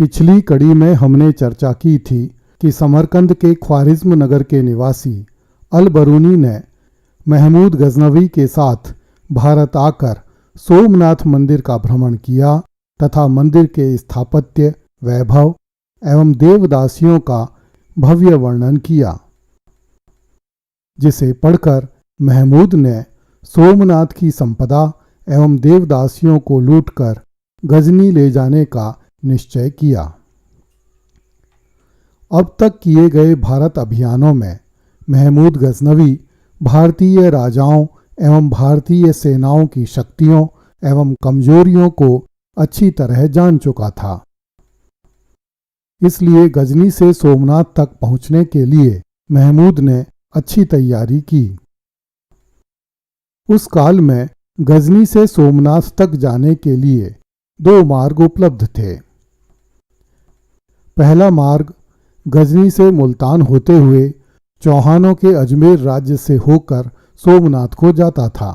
पिछली कड़ी में हमने चर्चा की थी कि समरकंद के ख्वारिज़्म नगर के निवासी अल बरूनी ने महमूद गजनवी के साथ भारत आकर सोमनाथ मंदिर का भ्रमण किया तथा मंदिर के स्थापत्य, वैभव एवं देवदासियों का भव्य वर्णन किया, जिसे पढ़कर महमूद ने सोमनाथ की संपदा एवं देवदासियों को लूटकर गजनी ले जाने का निश्चय किया। अब तक किए गए भारत अभियानों में महमूद गजनवी भारतीय राजाओं एवं भारतीय सेनाओं की शक्तियों एवं कमजोरियों को अच्छी तरह जान चुका था। इसलिए गजनी से सोमनाथ तक पहुंचने के लिए महमूद ने अच्छी तैयारी की। उस काल में गजनी से सोमनाथ तक जाने के लिए दो मार्ग उपलब्ध थे। पहला मार्ग गजनी से मुल्तान होते हुए चौहानों के अजमेर राज्य से होकर सोमनाथ को जाता था।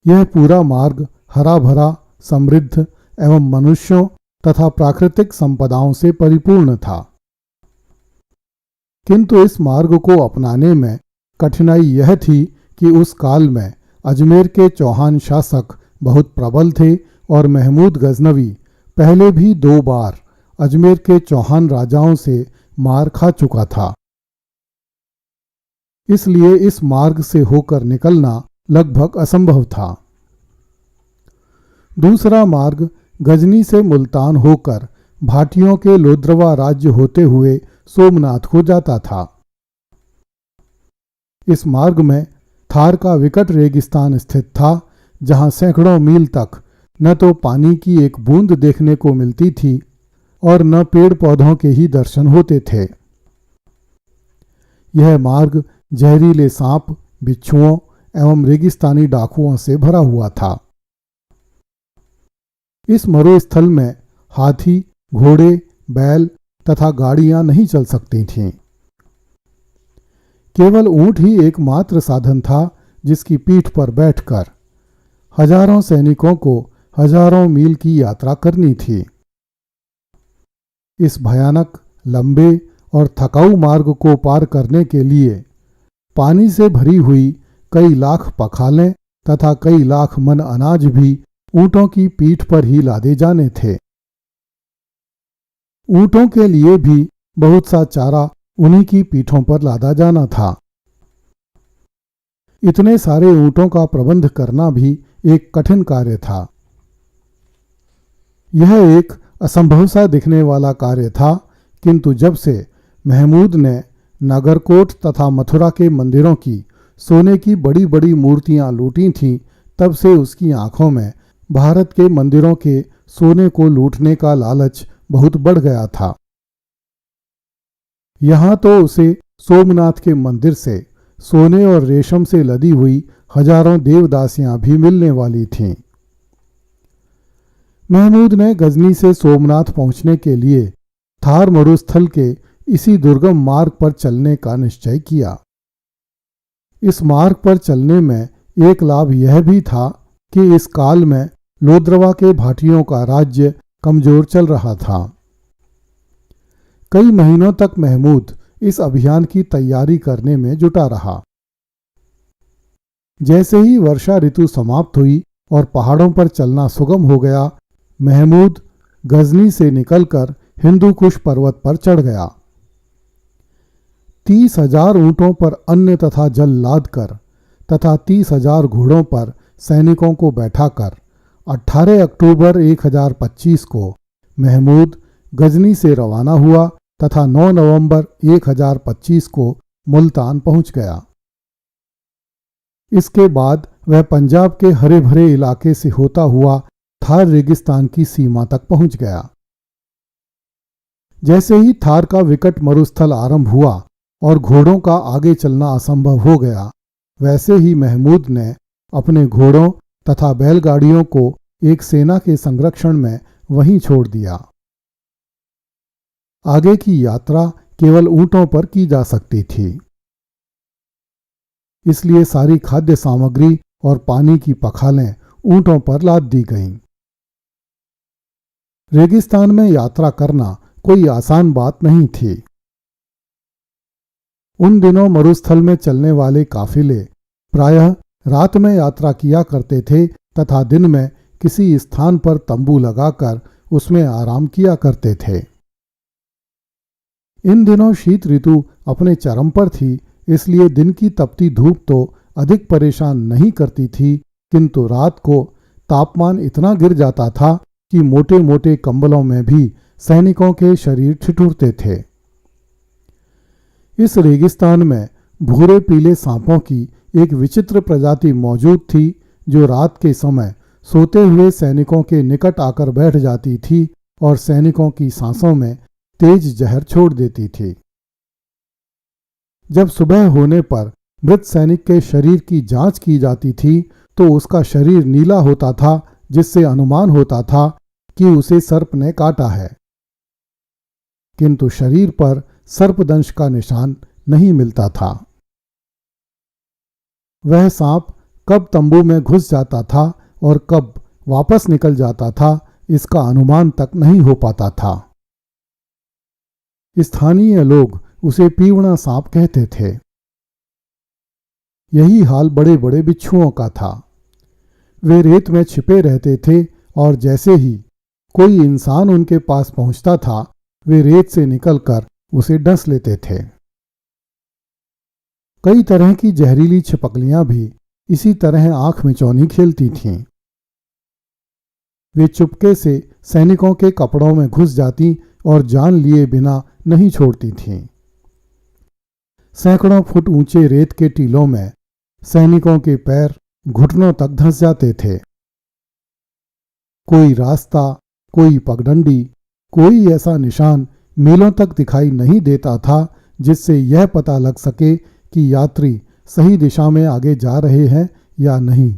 यह पूरा मार्ग हरा भरा, समृद्ध एवं मनुष्यों तथा प्राकृतिक संपदाओं से परिपूर्ण था। किंतु इस मार्ग को अपनाने में कठिनाई यह थी कि उस काल में अजमेर के चौहान शासक बहुत प्रबल थे और महमूद गजनवी पहले भी 2 बार अजमेर के चौहान राजाओं से मार खा चुका था। इसलिए इस मार्ग से होकर निकलना लगभग असंभव था। दूसरा मार्ग गजनी से मुल्तान होकर भाटियों के लोद्रवा राज्य होते हुए सोमनाथ को जाता था। इस मार्ग में थार का विकट रेगिस्तान स्थित था, जहां सैकड़ों मील तक न तो पानी की एक बूंद देखने को मिलती थी और न पेड़ पौधों के ही दर्शन होते थे। यह मार्ग जहरीले सांप, बिच्छुओं एवं रेगिस्तानी डाकुओं से भरा हुआ था। इस मरुस्थल में हाथी, घोड़े, बैल तथा गाड़ियां नहीं चल सकती थीं। केवल ऊंट ही एकमात्र साधन था जिसकी पीठ पर बैठकर हजारों सैनिकों को हजारों मील की यात्रा करनी थी। इस भयानक, लंबे और थकाऊ मार्ग को पार करने के लिए पानी से भरी हुई कई लाख पखालें तथा कई लाख मन अनाज भी ऊंटों की पीठ पर ही लादे जाने थे। ऊंटों के लिए भी बहुत सा चारा उन्हीं की पीठों पर लादा जाना था। इतने सारे ऊंटों का प्रबंध करना भी एक कठिन कार्य था। यह एक असंभव सा दिखने वाला कार्य था, किंतु जब से महमूद ने नागरकोट तथा मथुरा के मंदिरों की सोने की बड़ी बड़ी मूर्तियां लूटी थीं, तब से उसकी आंखों में भारत के मंदिरों के सोने को लूटने का लालच बहुत बढ़ गया था। यहाँ तो उसे सोमनाथ के मंदिर से सोने और रेशम से लदी हुई हजारों देवदासियां भी मिलने वाली थीं। महमूद ने गजनी से सोमनाथ पहुंचने के लिए थार मरुस्थल के इसी दुर्गम मार्ग पर चलने का निश्चय किया। इस मार्ग पर चलने में एक लाभ यह भी था कि इस काल में लोद्रवा के भाटियों का राज्य कमजोर चल रहा था। कई महीनों तक महमूद इस अभियान की तैयारी करने में जुटा रहा। जैसे ही वर्षा ऋतु समाप्त हुई और पहाड़ों पर चलना सुगम हो गया, महमूद गजनी से निकलकर हिंदू कुश पर्वत पर चढ़ गया। 30,000 ऊंटों पर अन्न तथा जल लाद कर तथा 30,000 घोड़ों पर सैनिकों को बैठाकर 18 अक्टूबर 1025 को महमूद गजनी से रवाना हुआ तथा 9 नवंबर 1025 को मुल्तान पहुंच गया। इसके बाद वह पंजाब के हरे भरे इलाके से होता हुआ थार रेगिस्तान की सीमा तक पहुंच गया। जैसे ही थार का विकट मरुस्थल आरंभ हुआ और घोड़ों का आगे चलना असंभव हो गया, वैसे ही महमूद ने अपने घोड़ों तथा बैलगाड़ियों को एक सेना के संरक्षण में वहीं छोड़ दिया। आगे की यात्रा केवल ऊंटों पर की जा सकती थी, इसलिए सारी खाद्य सामग्री और पानी की पखालें ऊंटों पर लाद दी गईं। रेगिस्तान में यात्रा करना कोई आसान बात नहीं थी। उन दिनों मरुस्थल में चलने वाले काफिले प्रायः रात में यात्रा किया करते थे तथा दिन में किसी स्थान पर तंबू लगाकर उसमें आराम किया करते थे। इन दिनों शीत ऋतु अपने चरम पर थी, इसलिए दिन की तपती धूप तो अधिक परेशान नहीं करती थी, किंतु रात को तापमान इतना गिर जाता था कि मोटे मोटे कंबलों में भी सैनिकों के शरीर ठिठुरते थे। इस रेगिस्तान में भूरे पीले सांपों की एक विचित्र प्रजाति मौजूद थी, जो रात के समय सोते हुए सैनिकों के निकट आकर बैठ जाती थी और सैनिकों की सांसों में तेज जहर छोड़ देती थी। जब सुबह होने पर मृत सैनिक के शरीर की जांच की जाती थी तो उसका शरीर नीला होता था, जिससे अनुमान होता था कि उसे सर्प ने काटा है, किंतु शरीर पर सर्पदंश का निशान नहीं मिलता था। वह सांप कब तंबू में घुस जाता था और कब वापस निकल जाता था, इसका अनुमान तक नहीं हो पाता था। स्थानीय लोग उसे पीवड़ा सांप कहते थे। यही हाल बड़े बड़े बिच्छुओं का था। वे रेत में छिपे रहते थे और जैसे ही कोई इंसान उनके पास पहुंचता था, वे रेत से निकलकर उसे डस लेते थे। कई तरह की जहरीली छिपकलियां भी इसी तरह आंख मिचौनी खेलती थीं। वे चुपके से सैनिकों के कपड़ों में घुस जाती और जान लिए बिना नहीं छोड़ती थीं। सैकड़ों फुट ऊंचे रेत के टीलों में सैनिकों के पैर घुटनों तक धंस जाते थे। कोई रास्ता, कोई पगडंडी, कोई ऐसा निशान मीलों तक दिखाई नहीं देता था जिससे यह पता लग सके कि यात्री सही दिशा में आगे जा रहे हैं या नहीं।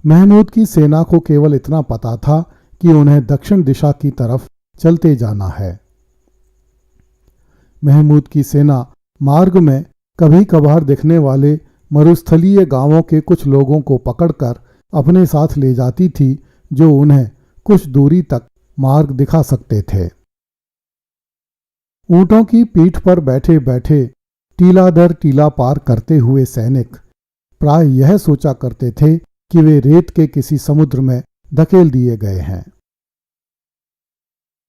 महमूद की सेना को केवल इतना पता था कि उन्हें दक्षिण दिशा की तरफ चलते जाना है। महमूद की सेना मार्ग में कभी कभार दिखने वाले मरुस्थलीय गांवों के कुछ लोगों को पकड़कर अपने साथ ले जाती थी, जो उन्हें कुछ दूरी तक मार्ग दिखा सकते थे। ऊंटों की पीठ पर बैठे बैठे टीला दर टीला पार करते हुए सैनिक प्राय यह सोचा करते थे कि वे रेत के किसी समुद्र में धकेल दिए गए हैं।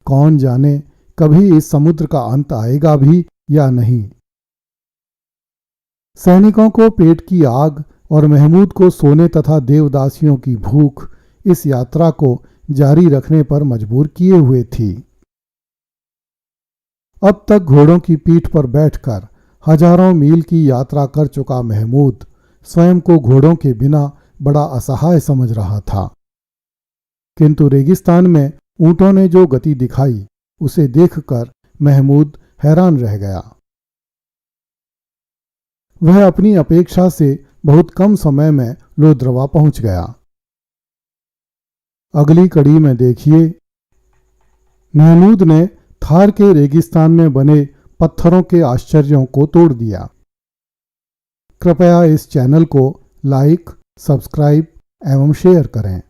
कौन जाने कभी इस समुद्र का अंत आएगा भी या नहीं। सैनिकों को पेट की आग और महमूद को सोने तथा देवदासियों की भूख इस यात्रा को जारी रखने पर मजबूर किए हुए थी। अब तक घोड़ों की पीठ पर बैठकर हजारों मील की यात्रा कर चुका महमूद स्वयं को घोड़ों के बिना बड़ा असहाय समझ रहा था, किंतु रेगिस्तान में ऊंटों ने जो गति दिखाई उसे देखकर महमूद हैरान रह गया। वह अपनी अपेक्षा से बहुत कम समय में लोद्रवा पहुंच गया। अगली कड़ी में देखिए, महमूद ने थार के रेगिस्तान में बने पत्थरों के आश्चर्यों को तोड़ दिया। कृपया इस चैनल को लाइक, सब्सक्राइब एवं शेयर करें।